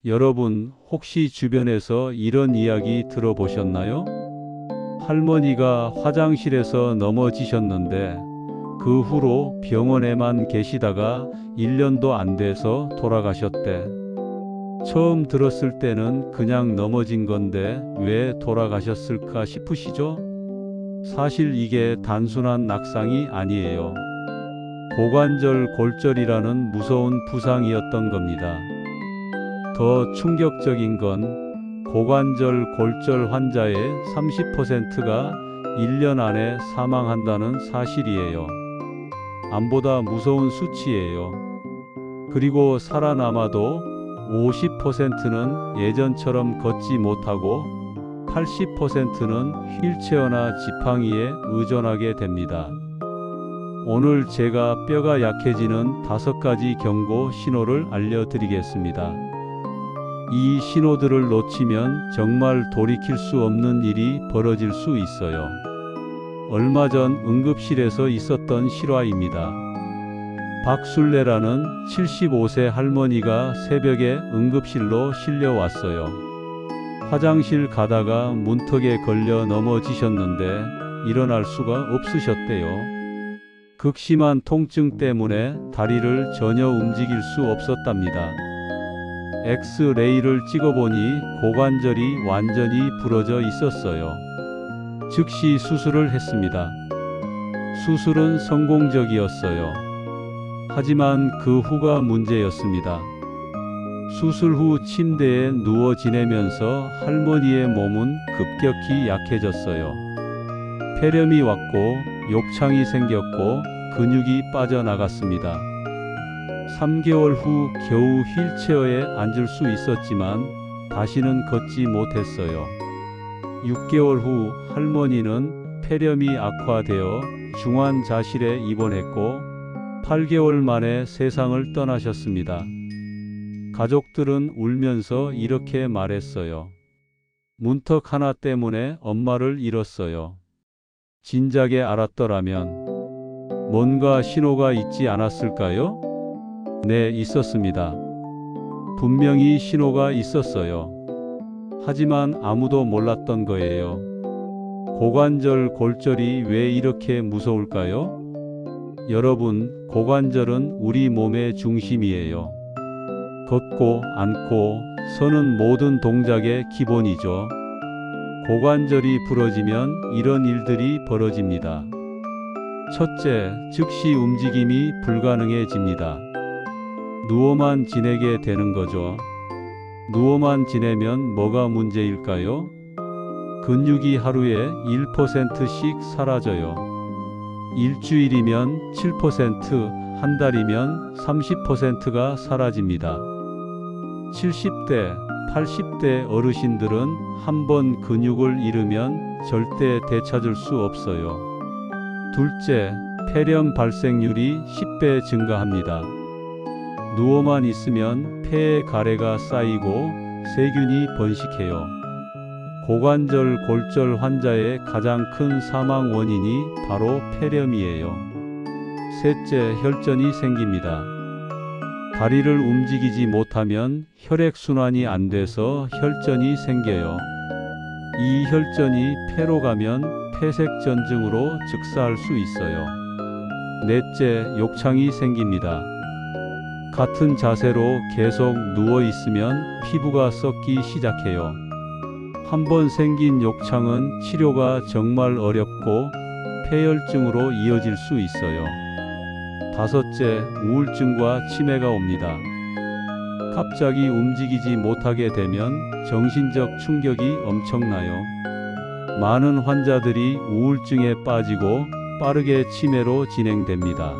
여러분, 혹시 주변에서 이런 이야기 들어보셨나요? 할머니가 화장실에서 넘어지셨는데 그 후로 병원에만 계시다가 1년도 안 돼서 돌아가셨대. 처음 들었을 때는 그냥 넘어진 건데 왜 돌아가셨을까 싶으시죠? 사실 이게 단순한 낙상이 아니에요. 고관절 골절이라는 무서운 부상이었던 겁니다. 더 충격적인 건 고관절 골절 환자의 30%가 1년 안에 사망한다는 사실이에요. 암보다 무서운 수치예요. 그리고 살아남아도 50%는 예전처럼 걷지 못하고 80%는 휠체어나 지팡이에 의존하게 됩니다. 오늘 제가 뼈가 약해지는 5가지 경고 신호를 알려드리겠습니다. 이 신호들을 놓치면 정말 돌이킬 수 없는 일이 벌어질 수 있어요. 얼마 전 응급실에서 있었던 실화입니다. 박순례라는 75세 할머니가 새벽에 응급실로 실려왔어요. 화장실 가다가 문턱에 걸려 넘어지셨는데 일어날 수가 없으셨대요. 극심한 통증 때문에 다리를 전혀 움직일 수 없었답니다. 엑스레이를 찍어보니 고관절이 완전히 부러져 있었어요. 즉시 수술을 했습니다. 수술은 성공적이었어요. 하지만 그 후가 문제였습니다. 수술 후 침대에 누워 지내면서 할머니의 몸은 급격히 약해졌어요. 폐렴이 왔고 욕창이 생겼고 근육이 빠져나갔습니다. 3개월 후 겨우 휠체어에 앉을 수 있었지만 다시는 걷지 못했어요. 6개월 후 할머니는 폐렴이 악화되어 중환자실에 입원했고 8개월 만에 세상을 떠나셨습니다. 가족들은 울면서 이렇게 말했어요. 문턱 하나 때문에 엄마를 잃었어요. 진작에 알았더라면 뭔가 신호가 있지 않았을까요? 네, 있었습니다. 분명히 신호가 있었어요. 하지만 아무도 몰랐던 거예요. 고관절 골절이 왜 이렇게 무서울까요? 여러분, 고관절은 우리 몸의 중심이에요. 걷고, 앉고, 서는 모든 동작의 기본이죠. 고관절이 부러지면 이런 일들이 벌어집니다. 첫째, 즉시 움직임이 불가능해집니다. 누워만 지내게 되는 거죠. 누워만 지내면 뭐가 문제일까요? 근육이 하루에 1%씩 사라져요. 일주일이면 7%, 한 달이면 30%가 사라집니다. 70대, 80대 어르신들은 한번 근육을 잃으면 절대 되찾을 수 없어요. 둘째, 폐렴 발생률이 10배 증가합니다. 누워만 있으면 폐에 가래가 쌓이고 세균이 번식해요. 고관절 골절 환자의 가장 큰 사망 원인이 바로 폐렴이에요. 셋째, 혈전이 생깁니다. 다리를 움직이지 못하면 혈액순환이 안 돼서 혈전이 생겨요. 이 혈전이 폐로 가면 폐색전증으로 즉사할 수 있어요. 넷째, 욕창이 생깁니다. 같은 자세로 계속 누워 있으면 피부가 썩기 시작해요. 한번 생긴 욕창은 치료가 정말 어렵고 폐혈증으로 이어질 수 있어요. 다섯째, 우울증과 치매가 옵니다. 갑자기 움직이지 못하게 되면 정신적 충격이 엄청나요. 많은 환자들이 우울증에 빠지고 빠르게 치매로 진행됩니다.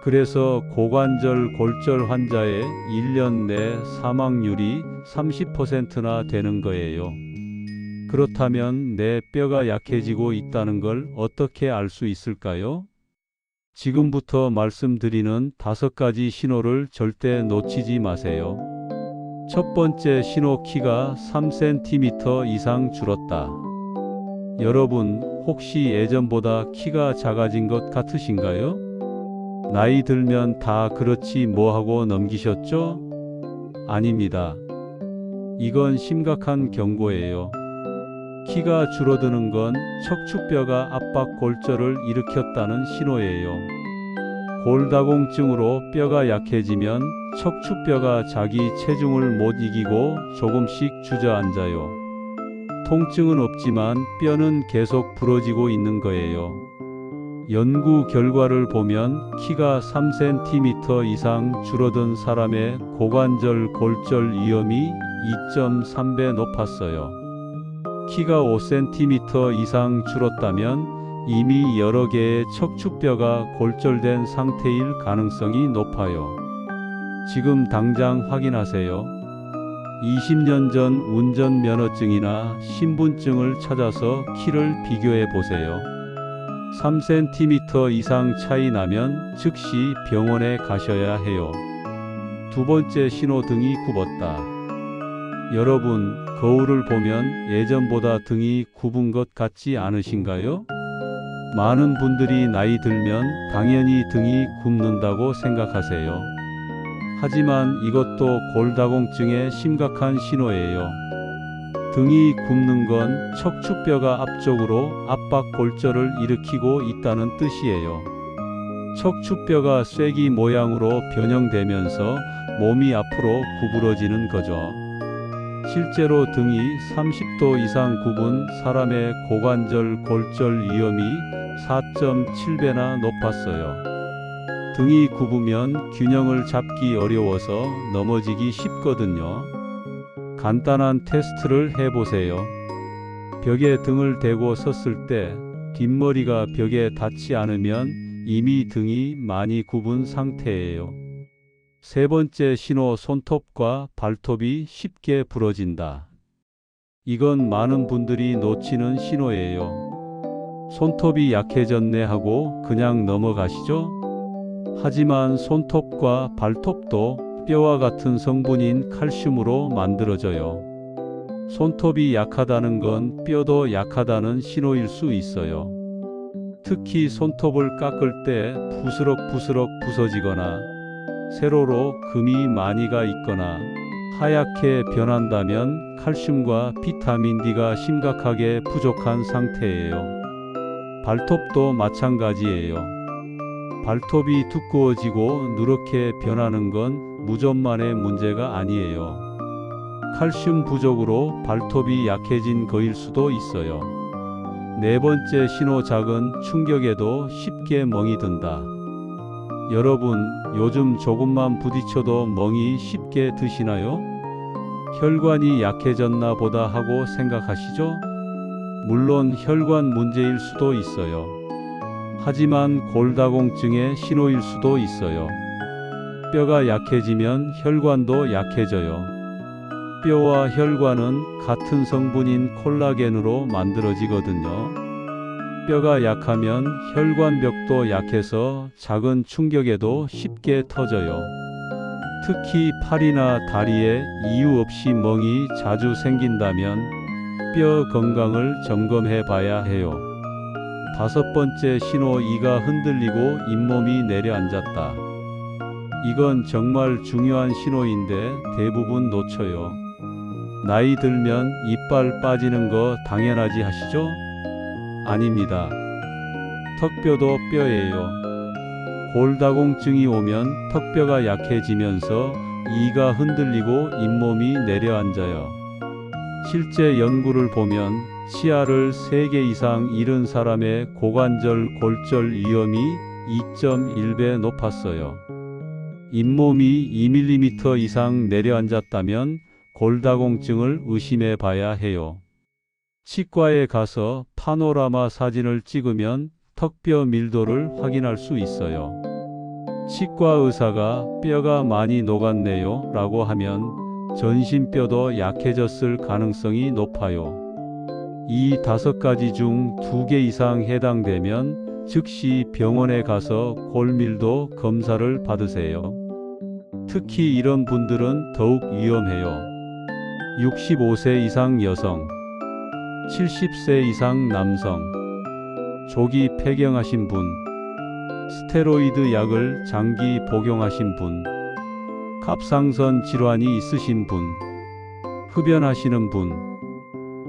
그래서 고관절 골절 환자의 1년 내 사망률이 30%나 되는 거예요. 그렇다면 내 뼈가 약해지고 있다는 걸 어떻게 알 수 있을까요? 지금부터 말씀드리는 5가지 신호를 절대 놓치지 마세요. 첫 번째 신호, 키가 3cm 이상 줄었다. 여러분, 혹시 예전보다 키가 작아진 것 같으신가요? 나이 들면 다 그렇지 뭐 하고 넘기셨죠? 아닙니다. 이건 심각한 경고예요. 키가 줄어드는 건 척추뼈가 압박 골절을 일으켰다는 신호예요. 골다공증으로 뼈가 약해지면 척추뼈가 자기 체중을 못 이기고 조금씩 주저앉아요. 통증은 없지만 뼈는 계속 부러지고 있는 거예요. 연구 결과를 보면 키가 3cm 이상 줄어든 사람의 고관절 골절 위험이 2.3배 높았어요. 키가 5cm 이상 줄었다면 이미 여러 개의 척추뼈가 골절된 상태일 가능성이 높아요. 지금 당장 확인하세요. 20년 전 운전면허증이나 신분증을 찾아서 키를 비교해 보세요. 3cm 이상 차이 나면 즉시 병원에 가셔야 해요. 두 번째 신호등이 굽었다. 여러분, 거울을 보면 예전보다 등이 굽은 것 같지 않으신가요? 많은 분들이 나이 들면 당연히 등이 굽는다고 생각하세요. 하지만 이것도 골다공증의 심각한 신호예요. 등이 굽는 건 척추뼈가 앞쪽으로 압박 골절을 일으키고 있다는 뜻이에요. 척추뼈가 쐐기 모양으로 변형되면서 몸이 앞으로 구부러지는 거죠. 실제로 등이 30도 이상 굽은 사람의 고관절 골절 위험이 4.7배나 높았어요. 등이 굽으면 균형을 잡기 어려워서 넘어지기 쉽거든요. 간단한 테스트를 해보세요. 벽에 등을 대고 섰을 때 뒷머리가 벽에 닿지 않으면 이미 등이 많이 굽은 상태예요. 세 번째 신호, 손톱과 발톱이 쉽게 부러진다. 이건 많은 분들이 놓치는 신호예요. 손톱이 약해졌네 하고 그냥 넘어가시죠? 하지만 손톱과 발톱도 뼈와 같은 성분인 칼슘으로 만들어져요. 손톱이 약하다는 건 뼈도 약하다는 신호일 수 있어요. 특히 손톱을 깎을 때 부스럭부스럭 부서지거나 세로로 금이 많이 가 있거나 하얗게 변한다면 칼슘과 비타민 D가 심각하게 부족한 상태예요. 발톱도 마찬가지예요. 발톱이 두꺼워지고 누렇게 변하는 건 무좀만의 문제가 아니에요. 칼슘 부족으로 발톱이 약해진 거일 수도 있어요. 네 번째 신호, 작은 충격에도 쉽게 멍이 든다. 여러분, 요즘 조금만 부딪혀도 멍이 쉽게 드시나요? 혈관이 약해졌나 보다 하고 생각하시죠? 물론 혈관 문제일 수도 있어요. 하지만 골다공증의 신호일 수도 있어요. 뼈가 약해지면 혈관도 약해져요. 뼈와 혈관은 같은 성분인 콜라겐으로 만들어지거든요. 뼈가 약하면 혈관벽도 약해서 작은 충격에도 쉽게 터져요. 특히 팔이나 다리에 이유 없이 멍이 자주 생긴다면 뼈 건강을 점검해 봐야 해요. 다섯 번째 신호, 이가 흔들리고 잇몸이 내려앉았다. 이건 정말 중요한 신호인데 대부분 놓쳐요. 나이 들면 이빨 빠지는 거 당연하지 하시죠? 아닙니다. 턱뼈도 뼈예요. 골다공증이 오면 턱뼈가 약해지면서 이가 흔들리고 잇몸이 내려앉아요. 실제 연구를 보면 치아를 3개 이상 잃은 사람의 고관절 골절 위험이 2.1배 높았어요. 잇몸이 2mm 이상 내려앉았다면 골다공증을 의심해 봐야 해요. 치과에 가서 파노라마 사진을 찍으면 턱뼈 밀도를 확인할 수 있어요. 치과 의사가 뼈가 많이 녹았네요 라고 하면 전신뼈도 약해졌을 가능성이 높아요. 이 5가지 중 2개 이상 해당되면 즉시 병원에 가서 골밀도 검사를 받으세요. 특히 이런 분들은 더욱 위험해요. 65세 이상 여성, 70세 이상 남성, 조기 폐경하신 분, 스테로이드 약을 장기 복용하신 분, 갑상선 질환이 있으신 분, 흡연하시는 분,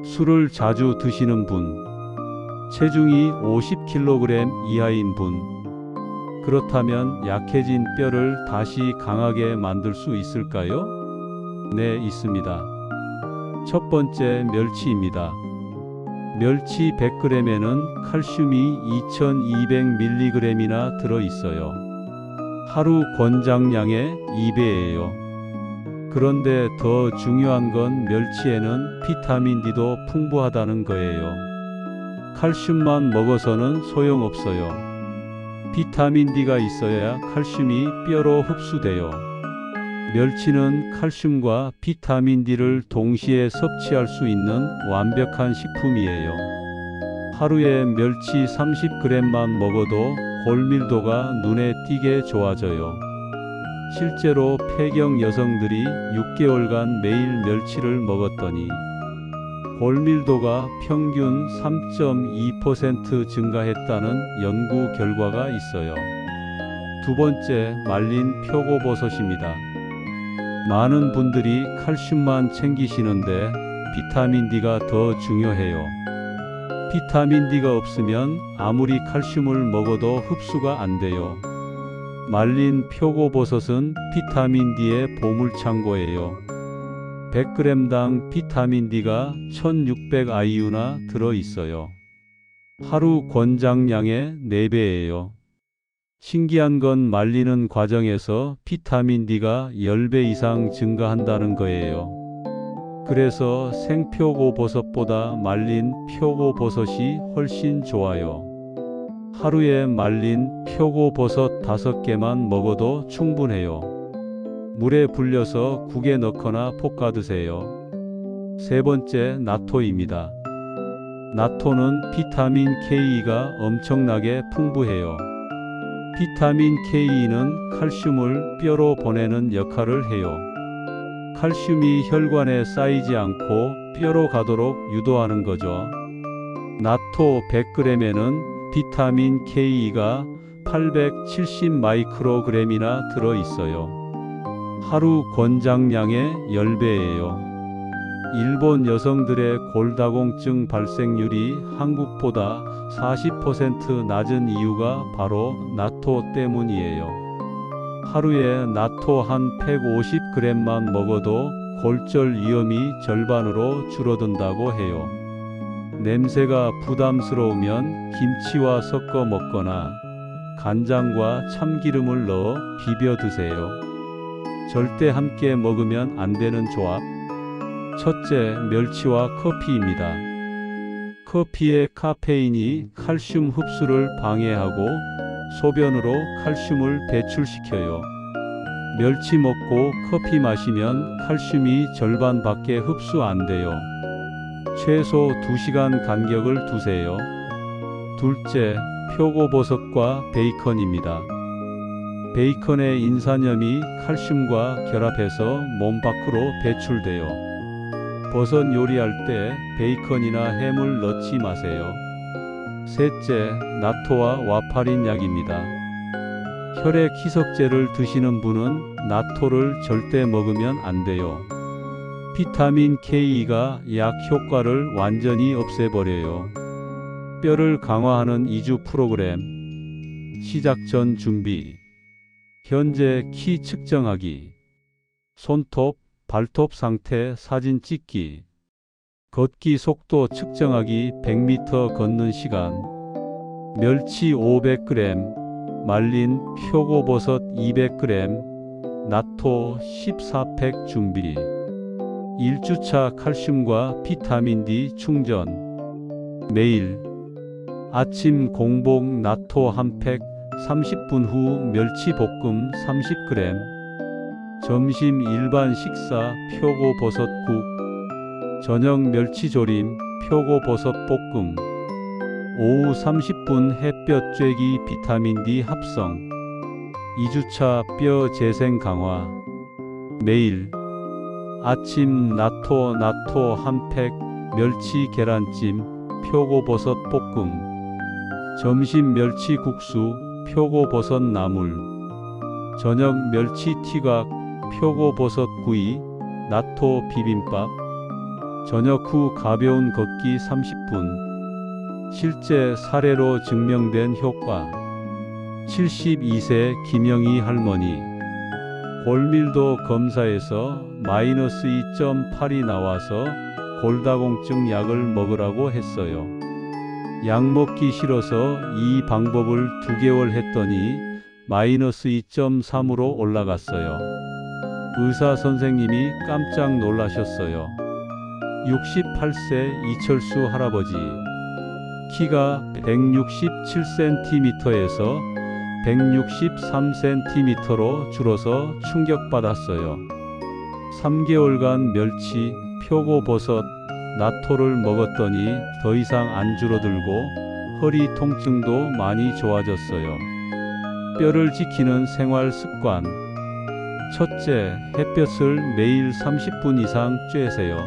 술을 자주 드시는 분, 체중이 50kg 이하인 분, 그렇다면 약해진 뼈를 다시 강하게 만들 수 있을까요? 네, 있습니다. 첫 번째, 멸치입니다. 멸치 100g에는 칼슘이 2200mg이나 들어있어요. 하루 권장량의 2배예요. 그런데 더 중요한 건 멸치에는 비타민 D도 풍부하다는 거예요. 칼슘만 먹어서는 소용없어요. 비타민 D가 있어야 칼슘이 뼈로 흡수돼요. 멸치는 칼슘과 비타민 D를 동시에 섭취할 수 있는 완벽한 식품이에요. 하루에 멸치 30g만 먹어도 골밀도가 눈에 띄게 좋아져요. 실제로 폐경 여성들이 6개월간 매일 멸치를 먹었더니 골밀도가 평균 3.2% 증가했다는 연구 결과가 있어요. 두 번째, 말린 표고버섯입니다. 많은 분들이 칼슘만 챙기시는데 비타민 D가 더 중요해요. 비타민 D가 없으면 아무리 칼슘을 먹어도 흡수가 안 돼요. 말린 표고버섯은 비타민 D의 보물창고예요. 100g당 비타민 D가 1600IU나 들어있어요. 하루 권장량의 4배예요. 신기한 건 말리는 과정에서 비타민 D가 10배 이상 증가한다는 거예요. 그래서 생표고버섯보다 말린 표고버섯이 훨씬 좋아요. 하루에 말린 표고버섯 5개만 먹어도 충분해요. 물에 불려서 국에 넣거나 볶아 드세요. 세 번째, 나토입니다. 나토는 비타민 K가 엄청나게 풍부해요. 비타민 K는 칼슘을 뼈로 보내는 역할을 해요. 칼슘이 혈관에 쌓이지 않고 뼈로 가도록 유도하는 거죠. 나토 100g에는 비타민 K가 870 마이크로그램이나 들어있어요. 하루 권장량의 10배예요. 일본 여성들의 골다공증 발생률이 한국보다 40% 낮은 이유가 바로 나토 때문이에요. 하루에 나토 한 150g만 먹어도 골절 위험이 절반으로 줄어든다고 해요. 냄새가 부담스러우면 김치와 섞어 먹거나 간장과 참기름을 넣어 비벼 드세요. 절대 함께 먹으면 안 되는 조합. 첫째, 멸치와 커피입니다. 커피의 카페인이 칼슘 흡수를 방해하고 소변으로 칼슘을 배출시켜요. 멸치 먹고 커피 마시면 칼슘이 절반밖에 흡수 안 돼요. 최소 2시간 간격을 두세요. 둘째, 표고버섯과 베이컨입니다. 베이컨의 인산염이 칼슘과 결합해서 몸 밖으로 배출돼요. 버섯 요리할 때 베이컨이나 햄을 넣지 마세요. 셋째, 나토와 와파린 약입니다. 혈액 희석제를 드시는 분은 나토를 절대 먹으면 안 돼요. 비타민 K가 약 효과를 완전히 없애버려요. 뼈를 강화하는 2주 프로그램. 시작 전 준비. 현재 키 측정하기. 손톱, 발톱 상태 사진 찍기. 걷기 속도 측정하기. 100m 걷는 시간. 멸치 500g, 말린 표고버섯 200g, 나토 14팩 준비. 1주차 칼슘과 비타민 D 충전. 매일 아침 공복 나토 1팩, 30분 후 멸치 볶음 30g, 점심 일반 식사 표고버섯국, 저녁 멸치조림 표고버섯 볶음, 오후 30분 햇볕 쬐기 비타민 D 합성. 2주차 뼈 재생 강화. 매일 아침 나토 1팩, 멸치 계란찜 표고버섯 볶음, 점심 멸치 국수 표고버섯 나물, 저녁 멸치 티각 표고버섯 구이 나토 비빔밥. 저녁 후 가벼운 걷기 30분. 실제 사례로 증명된 효과. 72세 김영희 할머니. 골밀도 검사에서 마이너스 2.8이 나와서 골다공증 약을 먹으라고 했어요. 약 먹기 싫어서 이 방법을 2개월 했더니 마이너스 2.3으로 올라갔어요. 의사 선생님이 깜짝 놀라셨어요. 68세 이철수 할아버지. 키가 167cm에서 163cm로 줄어서 충격받았어요. 3개월간 멸치, 표고버섯, 나토를 먹었더니 더 이상 안 줄어들고 허리 통증도 많이 좋아졌어요. 뼈를 지키는 생활 습관. 첫째, 햇볕을 매일 30분 이상 쬐세요.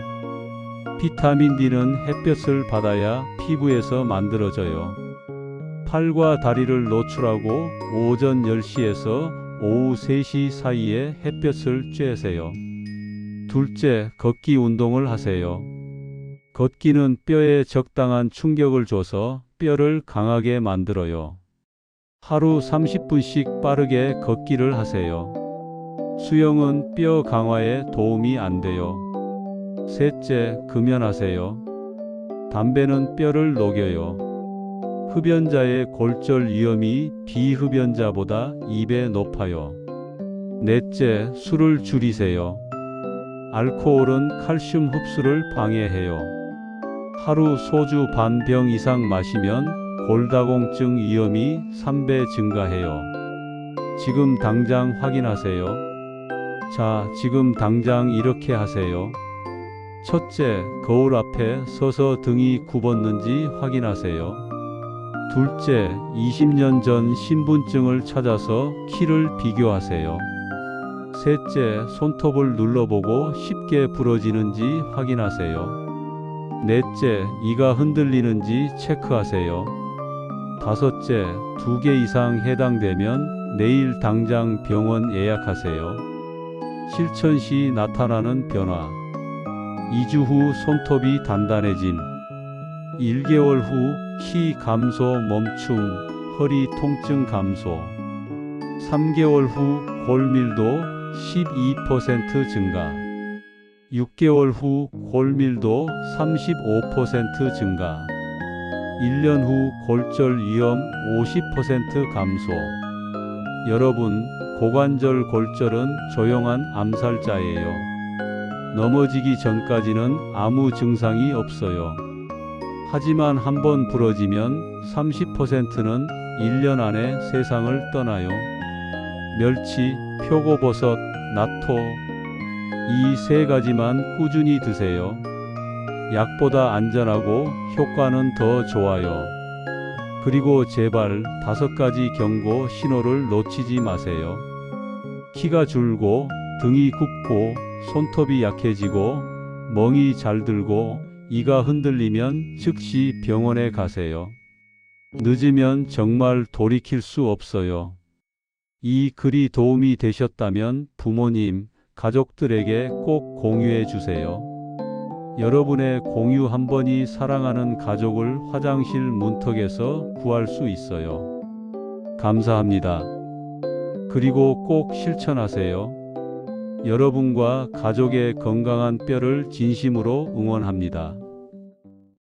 비타민 D는 햇볕을 받아야 피부에서 만들어져요. 팔과 다리를 노출하고 오전 10시에서 오후 3시 사이에 햇볕을 쬐세요. 둘째, 걷기 운동을 하세요. 걷기는 뼈에 적당한 충격을 줘서 뼈를 강하게 만들어요. 하루 30분씩 빠르게 걷기를 하세요. 수영은 뼈 강화에 도움이 안 돼요. 셋째, 금연하세요. 담배는 뼈를 녹여요. 흡연자의 골절 위험이 비흡연자보다 2배 높아요. 넷째, 술을 줄이세요. 알코올은 칼슘 흡수를 방해해요. 하루 소주 반 병 이상 마시면 골다공증 위험이 3배 증가해요. 지금 당장 확인하세요. 자, 지금 당장 이렇게 하세요. 첫째, 거울 앞에 서서 등이 굽었는지 확인하세요. 둘째, 20년 전 신분증을 찾아서 키를 비교하세요. 셋째, 손톱을 눌러보고 쉽게 부러지는지 확인하세요. 넷째, 이가 흔들리는지 체크하세요. 다섯째, 2개 이상 해당되면 내일 당장 병원 예약하세요. 실천 시 나타나는 변화. 2주 후 손톱이 단단해짐. 1개월 후 키 감소 멈춤, 허리 통증 감소. 3개월 후 골밀도 12% 증가. 6개월 후 골밀도 35% 증가. 1년 후 골절 위험 50% 감소. 여러분, 고관절 골절은 조용한 암살자예요. 넘어지기 전까지는 아무 증상이 없어요. 하지만 한번 부러지면 30%는 1년 안에 세상을 떠나요. 멸치, 표고버섯, 나토, 이 3가지만 꾸준히 드세요. 약보다 안전하고 효과는 더 좋아요. 그리고 제발 5가지 경고 신호를 놓치지 마세요. 키가 줄고, 등이 굽고, 손톱이 약해지고, 멍이 잘 들고, 이가 흔들리면 즉시 병원에 가세요. 늦으면 정말 돌이킬 수 없어요. 이 글이 도움이 되셨다면 부모님, 가족들에게 꼭 공유해 주세요. 여러분의 공유 한 번이 사랑하는 가족을 화장실 문턱에서 구할 수 있어요. 감사합니다. 그리고 꼭 실천하세요. 여러분과 가족의 건강한 뼈를 진심으로 응원합니다.